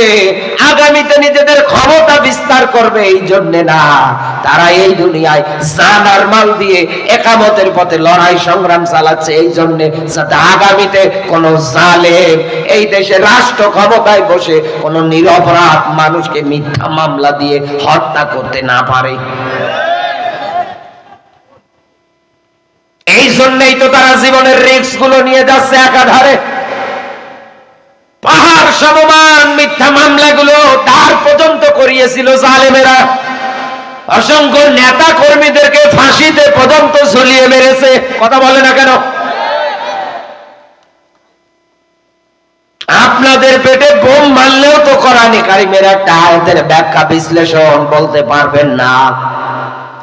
করবে, আগামীতে নিজেদের ক্ষমতা বিস্তার করবে, এই জন্য না। তারা এই দুনিয়ায় জান আর মাল দিয়ে একামতের পথে লড়াই সংগ্রাম চালাচ্ছে, এই জন্য যাতে আগামীতে কোন জালেম এই দেশে রাষ্ট্র ক্ষমতায় বসে কোন নিরপরাধ মানুষকে মিথ্যা মামলা দিয়ে হত্যা করতে না পারে। এই জন্যই তো তারা জীবনের রিস্ক গুলো নিয়ে যাচ্ছে একাধারে। পাহাড় সমমান মিথ্যা মামলাগুলো তার পর্যন্ত করিয়েছিল জালেমেরা। অসংখ্য নেতা কর্মীদেরকে ফাঁসিতে পর্যন্ত ঝুলিয়ে মেরেছে। কথা বলে না কেন? আপনাদের পেটে বোম মারলেও তো কোরআন কারীমের একটা আয়াতের ব্যাখ্যা বিশ্লেষণ বলতে পারবেন না,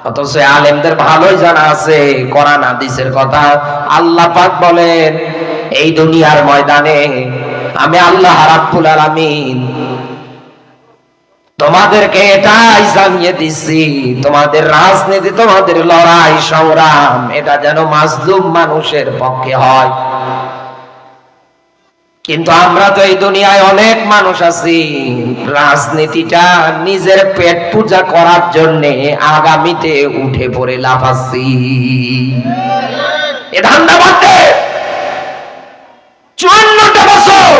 অথচ আলেমদের ভালোই জানা আছে কোরআন হাদিসের কথা। আল্লাহ পাক বলেন, এই দুনিয়ার ময়দানে আমি আল্লাহ রাব্বুল আলামিন তোমাদেরকে এটাই জানিয়ে দিচ্ছি, তোমাদের রাজনীতি, তোমাদের লড়াই সংগ্রাম, এটা যেন মাজলুম মানুষের পক্ষে হয়। কিন্তু আমরা তো এই দুনিয়ায় অনেক মানুষ আছি, রাজনীতিটা নিজের পেট পূজা করার জন্য আগামীতে উঠে পড়ে লাফাচ্ছি। এ ধান্দা বাদে 54টা বছর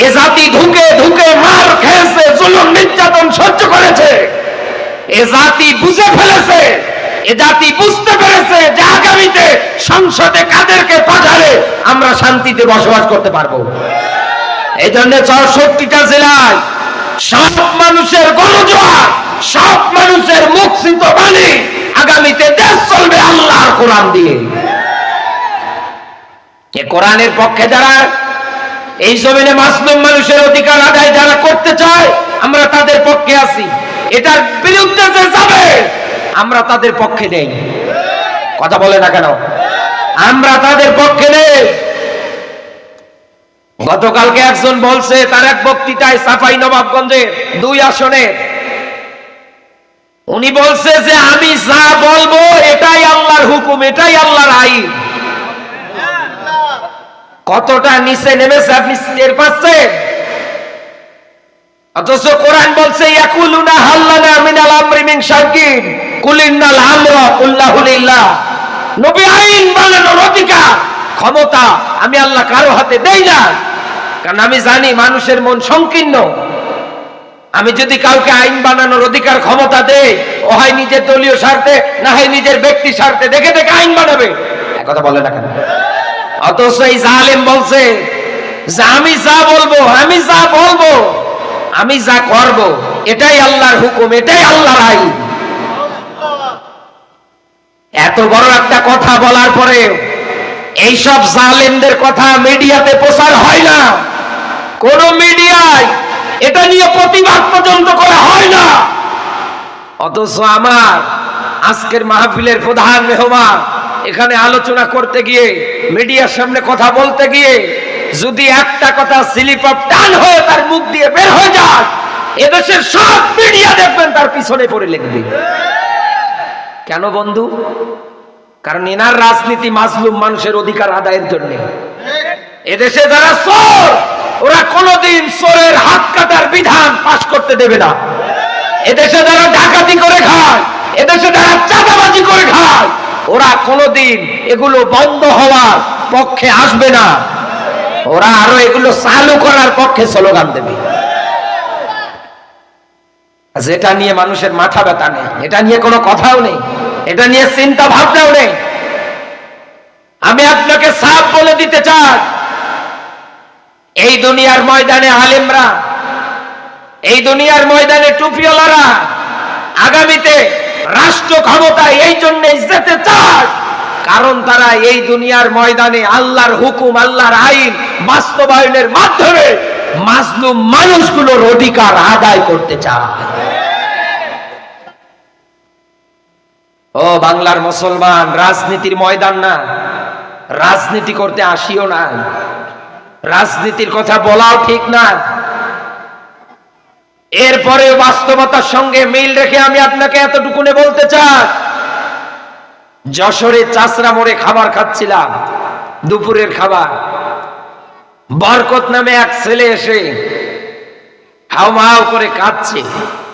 এ জাতি ধুকে ধুকে মার খেয়েছে, জুলুম নির্যাতন সহ্য করেছে। এ জাতি বুঝে ফেলেছে, এ জাতি বুঝতে পেরেছে যে আগামীতে সংসদে কাদেরকে পাঠালে আমরা শান্তিতে বসবাস করতে পারবো। এই জন্য 64টা জেলায় সব মানুষের গণজোয়ার, সব মানুষের মুখরিত বাণী, আগামীতে দেশ চলবে আল্লাহর কোরআন দিয়ে। এ কোরআনের পক্ষে যারা, এই জমিনে মাসলুম মানুষের অধিকার আদায় যারা করতে চায়, আমরা তাদের পক্ষে আছি। এটার বিরুদ্ধে যে যাবে, আমরা তাদের পক্ষে নেই। কথা বলে না কেন? আমরা তাদের পক্ষে নেই। গতকালকে একজন বলছে তার এক বক্তৃতায় চাঁপাই নবাবগঞ্জের 2 আসনে, উনি বলছে যে আমি যা বলবো এটাই আল্লাহর হুকুম, এটাই আল্লাহর আইন। কতটা নিচে নেমেছে আপনি টের পাচ্ছেন? অথচ কোরআন বলছে ইয়াকুলুনা হাল্লানা মিনাল আমরি মিন শাইইন কুলিন্নাল আমরা কুল্লাহু লিল্লাহ। নবী আইন বানানোর অধিকার, ক্ষমতা আমি আল্লাহ কারো হাতে দেই না, কারণ আমি জানি মানুষের মন সংকীর্ণ। আমি যদি কাউকে আইন বানানোর অধিকার ক্ষমতা দেই, ও হয় নিজের দলীয় স্বার্থে, না হয় নিজের ব্যক্তি স্বার্থে দেখে দেখে আইন বানাবে। এক কথা বলে না কেন? অথচ এই জালেম বলছে যে আমি যা বলবো, আমি যা বলবো, আমি যা করব, এটাই আল্লাহর হুকুম, এটাই আল্লাহর আইন। এত বড় একটা কথা বলার পরে এইসব জালেমদের কথা মিডিয়াতে প্রচার হয় না, কোন মিডিয়ায় এটা নিয়ে প্রতিবাদ পর্যন্ত করা হয় না। অথচ আমার আজকের মাহফিলের প্রধান মেহমান এখানে আলোচনা করতে গিয়ে, মিডিয়ার সামনে কথা বলতে গিয়ে যদি একটা কথা স্লিপ অফ টান হয়ে তার মুখ দিয়ে বের হয়ে যায়, এদেশের সব মিডিয়া দেখবেন তার পিছনে পড়ে লিখবে। কেন বন্ধু? কারণ এনার রাজনীতি মাজলুম মানুষের অধিকার আদায়ের জন্য। এদেশে যারা চোর, ওরা কোনোদিন চোরের হাত কাটার বিধান পাশ করতে দেবে না। এদেশে যারা ডাকাতি করে খায়, এদেশে যারা চাঁদাবাজি করে খায়, ওরা কোনোদিন এগুলো বন্ধ হওয়ার পক্ষে আসবে না। ওরা আরো এগুলো চালু করার পক্ষে স্লোগান দেবে। যেটা নিয়ে মানুষের মাথা ব্যথা নেই, এটা নিয়ে কোনো কথাও নেই, এটা নিয়ে চিন্তা ভাবনাও নেই। আমি আপনাকে সাফ বলে দিতে চাই, এই দুনিয়ার ময়দানে আলেমরা, এই দুনিয়ার ময়দানে টুপিওয়ালারা আগামীতে রাষ্ট্র ক্ষমতায় এই জন্যই যেতে চায়, কারণ তারা এই দুনিয়ার ময়দানে আল্লাহর হুকুম, আল্লাহর আইন বাস্তবায়নের মাধ্যমে মাজলুম মানুষগুলোর অধিকার আদায় করতে চায়। ও বাংলার মুসলমান, রাজনীতির ময়দান না, রাজনীতি করতে আসিও না, রাজনীতির কথা বলাও ঠিক না। এরপরে বাস্তবতার সঙ্গে মিল রেখে আমি আপনাকে এতটুকুনে বলতে চাই, যশোরে চাষরা মোড়ে খাবার খাচ্ছিলাম, দুপুরের খাবার। বরকত নামে এক ছেলে এসে হাও মাও করে কাঁদছে।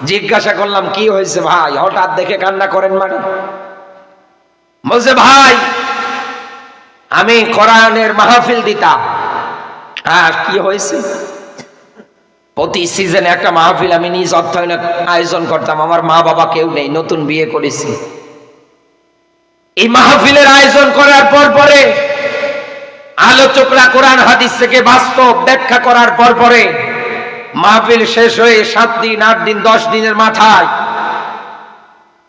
জিজ্ঞাসা করলাম কি হয়েছে ভাই, হঠাৎ দেখে কান্না করেন? মানে বলছে ভাই আমি কোরআনের মাহফিল দিতাম। আর কি হয়েছে? প্রতি সিজনে একটা মাহফিল আমি নিজ অর্থায়নে আয়োজন করতাম। আমার মা বাবা কেউ নেই, নতুন বিয়ে করেছি। এই মাহফিলের আয়োজন করার পরে আলোচকরা কোরআন হাদিস থেকে বাস্তব ব্যাখ্যা করার পরে মাহফিল শেষ হয়ে 7 দিন 8 দিন 10 দিনের মাথায়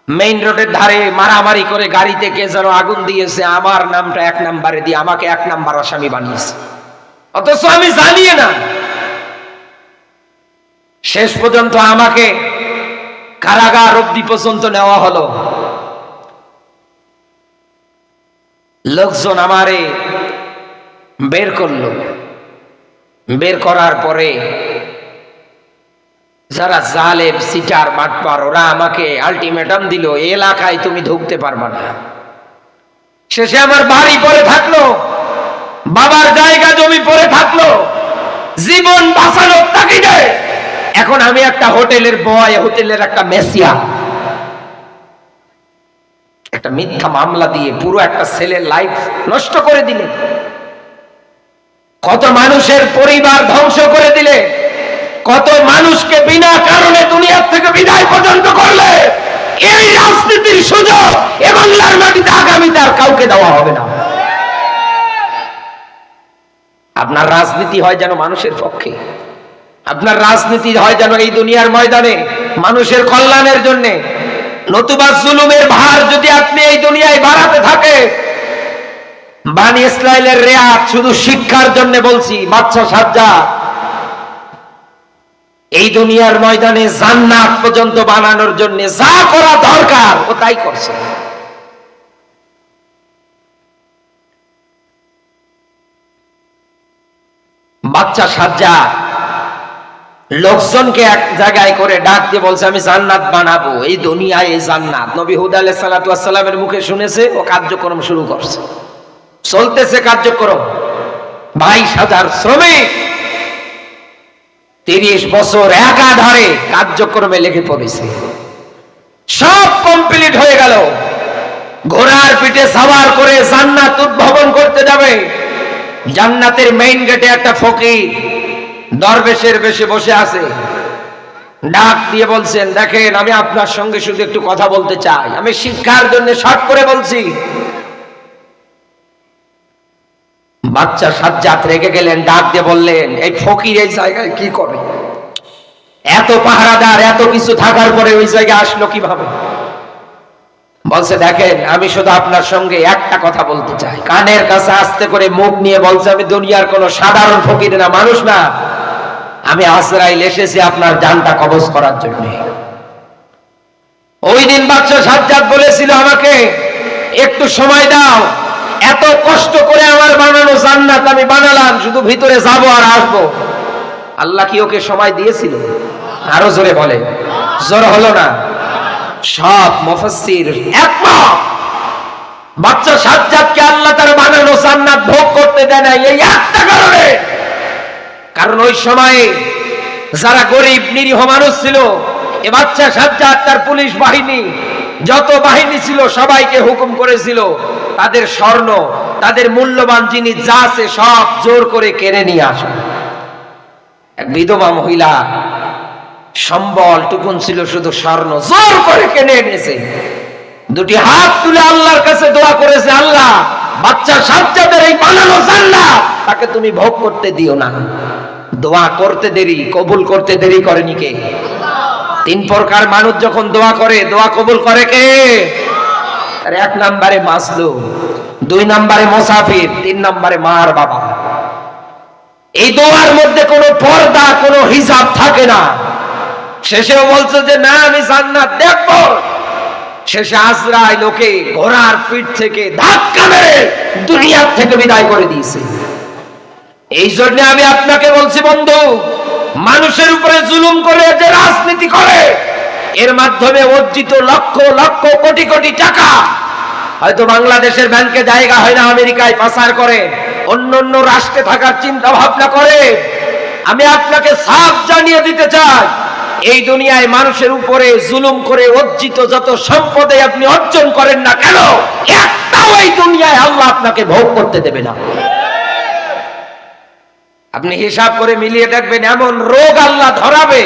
মেইন রোডের ধারে মারামারি করে গাড়িতে কে যেন আগুন দিয়েছে, আমার নামটা 1 নম্বরে দিয়ে আমাকে 1 নম্বর আসামি বানিয়েছে, অথচ আমি জানি না। শেষ পর্যন্ত আমাকে কারাগার অবধি পর্যন্ত নেওয়া হলো। লোকজন আমারে বের করলো। বের করার পরে যারা জালেম সিটার বাটপার ওরা আমাকে আলটিমেটাম দিল, এলাকায় তুমি ঢুকতে পারবা না। শেষে আমার বাড়ি পড়ে থাকলো, বাবার জায়গা জমি পড়ে থাকলো, জীবন বাঁচানোর তাগিদে এখন আমি একটা হোটেলের বয়, হোটেলের একটা মেসিয়া, একটা মিথ্যা মামলা দিয়ে পুরো একটা ছেলের লাইফ নষ্ট করে দিলে, কত মানুষের পরিবার ধ্বংস করে দিলে, কত মানুষকে বিনা কারণে দুনিয়ার থেকে বিদায় পর্যন্ত করলে। এই রাজনীতির সুযোগ এ বাংলার মাটিতে আগামীতে আর কাউকে দেওয়া হবে না। আপনার রাজনীতি হয় যেন মানুষের পক্ষে, আপনার রাজনীতি হয় যেন এই দুনিয়ার ময়দানে মানুষের কল্যাণের জন্য। নতুবা জুলুমের ভার যদি আপনি এই দুনিয়ায় বাড়াতে থাকে, বানি ইসরাইলের রেয়াত শুধু শিক্ষার জন্য বলছি, বাচ্চা সাজ্জাদ এই দুনিয়ার ময়দানে জান্নাত পর্যন্ত বানানোর জন্য যা করা দরকার ও তাই করছে। বাচ্চা সাজ্জাদ লোকজনকে এক জায়গায় করে ডাক দিয়ে বলছে আমি জান্নাত বানাবো, এই দুনিয়ায় এই জান্নাত। নবী হুদ আলাইহিস সালাতু ওয়াস সালামের মুখে শুনেছে, ও কার্যক্রম শুরু করছে, চলতেছে কার্যক্রম। 22,000 শ্রমিক 30 বছর একাধারে কার্যক্রমে লেগে পড়েছে, সব কমপ্লিট হয়ে গেল। ঘোড়ার পিঠে সাওয়ার করে জান্নাত উদ্ভাবন করতে যাবে। জান্নাতের মেইন গেটে একটা ফকির দরবেশের বেশে বসে আছে, ডাক দিয়ে বলছেন দেখেন আমি আপনার সঙ্গে শুধু একটু কথা বলতে চাই, আমি শিক্ষার জন্য শর্ট করে বলছি। বাচ্চা সাজ্জাদ রেগে গেলেন, ডাক দিয়ে বললেন এই ফকির এই জায়গায় কি করে? এত পাহারাদার এত কিছু থাকার পরে ওই জায়গায় আসলো কিভাবে? বলছে দেখেন আমি শুধু আপনার সঙ্গে একটা কথা বলতে চাই। কানের কাছে আস্তে করে মুখ নিয়ে বলছে আমি দুনিয়ার কোন সাধারণ ফকির না, মানুষ না, আমি আজরাইল এসেছি আপনার জানটা কবজ করার জন্য। ওই দিন বাচ্চা সাজ্জাদ বলেছিল আমাকে একটু সময় দাও, এত কষ্ট করে আমার বানানো জান্নাত আমি বানালাম, শুধু ভিতরে যাব আর আসবো। আল্লাহ কি ওকে সময় দিয়েছিল? আরো জোরে বলে, জোর হলো না? সব মুফাসসির একমত, বাচ্চা সাজ্জাদকে আল্লাহ তার বানানো জান্নাত ভোগ করতে দেয় না এই একটা কারণে। কারণ ওই সময়ে যারা গরিব নিরীহ মানুষ ছিল, এ বাচ্চা সাজ্জাদ তার পুলিশ বাহিনী যত বাহিনী ছিল সবাইকে হুকুম করেছিল তাদের স্বর্ণ তাদের মূল্যবান জিনিস যা আছে সব জোর করে কেড়ে নিয়ে আসে। এক বিধবা মহিলা সম্বল টুকুন ছিল শুধু স্বর্ণ, জোর করে কেড়ে এনেছে। দুটি হাত তুলে আল্লাহর কাছে দোয়া করেছে, আল্লাহ বাচ্চা সাজ্জাদের এই বানানো জান্নাত তাকে তুমি ভোগ করতে দিও না। দোয়া করতে দেরি, কবুল করতে দেরি করেনি কে? তিন প্রকার মানুষ যখন দোয়া করে, দোয়া কবুল করে কে? আর 1 নম্বরে মাজলুম, 2 নম্বরে মুসাফির, 3 নম্বরে মার বাবা। এই দোয়ার মধ্যে কোনো পর্দা কোনো হিসাব থাকে না। শেষেও বলছে যে না আমি জান্নাত দেখব। শেষে আজরাইল ওকে ঘোড়ার পিঠ থেকে ধাক্কা মেরে দুনিয়া থেকে বিদায় করে দিয়েছে। এই জন্য আমি আপনাকে বলছি বন্ধু, মানুষের উপরে জুলুম করে যে রাজনীতি করে, এর মাধ্যমে অর্জিত লক্ষ লক্ষ কোটি কোটি টাকা হয়তো বাংলাদেশের ব্যাংকে জায়গা হয় না, আমেরিকায় পাচার করে, অন্য অন্য রাষ্ট্রে থাকার চিন্তা ভাবনা করে। আমি আপনাকে সাফ জানিয়ে দিতে চাই, এই দুনিয়ায় মানুষের উপরে জুলুম করে অর্জিত যত সম্পদে আপনি অর্জন করেন না কেন, একটাও এই দুনিয়ায় আল্লাহ আপনাকে ভোগ করতে দেবে না। আপনি হিসাব করে মিলিয়ে দেখবেন, এমন রোগ আল্লাহ ধরাবে,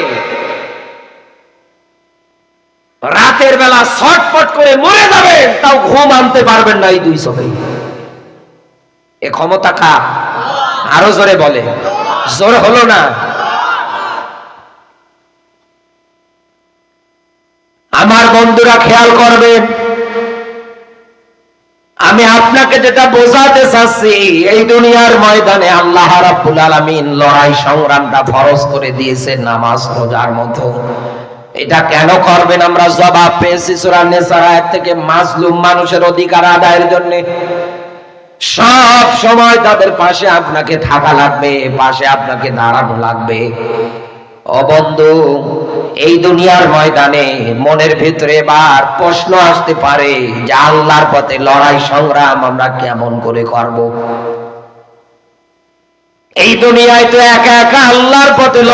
রাতের বেলা ছটফট করে মরে যাবেন, তাও ঘুম আনতে পারবেন না এই দুই চোখে। এ ক্ষমতা কার? আরো জোরে বলে, জোর হলো না। আমার বন্ধুরা খেয়াল করবেন, আমি আপনাকে যেটা বোঝাতে চাচ্ছি, এই দুনিয়ার ময়দানে আল্লাহ রাব্বুল আলামিন লড়াই সংগ্রামটা ফরজ করে দিয়েছেন নামাজ রোজার মতো। এটা কেন করবেন আমরা জবাব পেয়েছি সূরা নিসার আয়াত থেকে। মাজলুম মানুষের অধিকার আদায়ের জন্য সব সময় তাদের পাশে আপনাকে থাকা লাগবে, পাশে আপনাকে দাঁড়ানো লাগবে। ও বন্ধু, এই দুনিয়ার ময়দানে মনের ভিতরে এবার প্রশ্ন আসতে পারে যে আল্লাহর পথে লড়াই সংগ্রাম আমরা কেমন করে করব? এই দুনিয়ায় তো একা একা আল্লাহর পথে লড়াই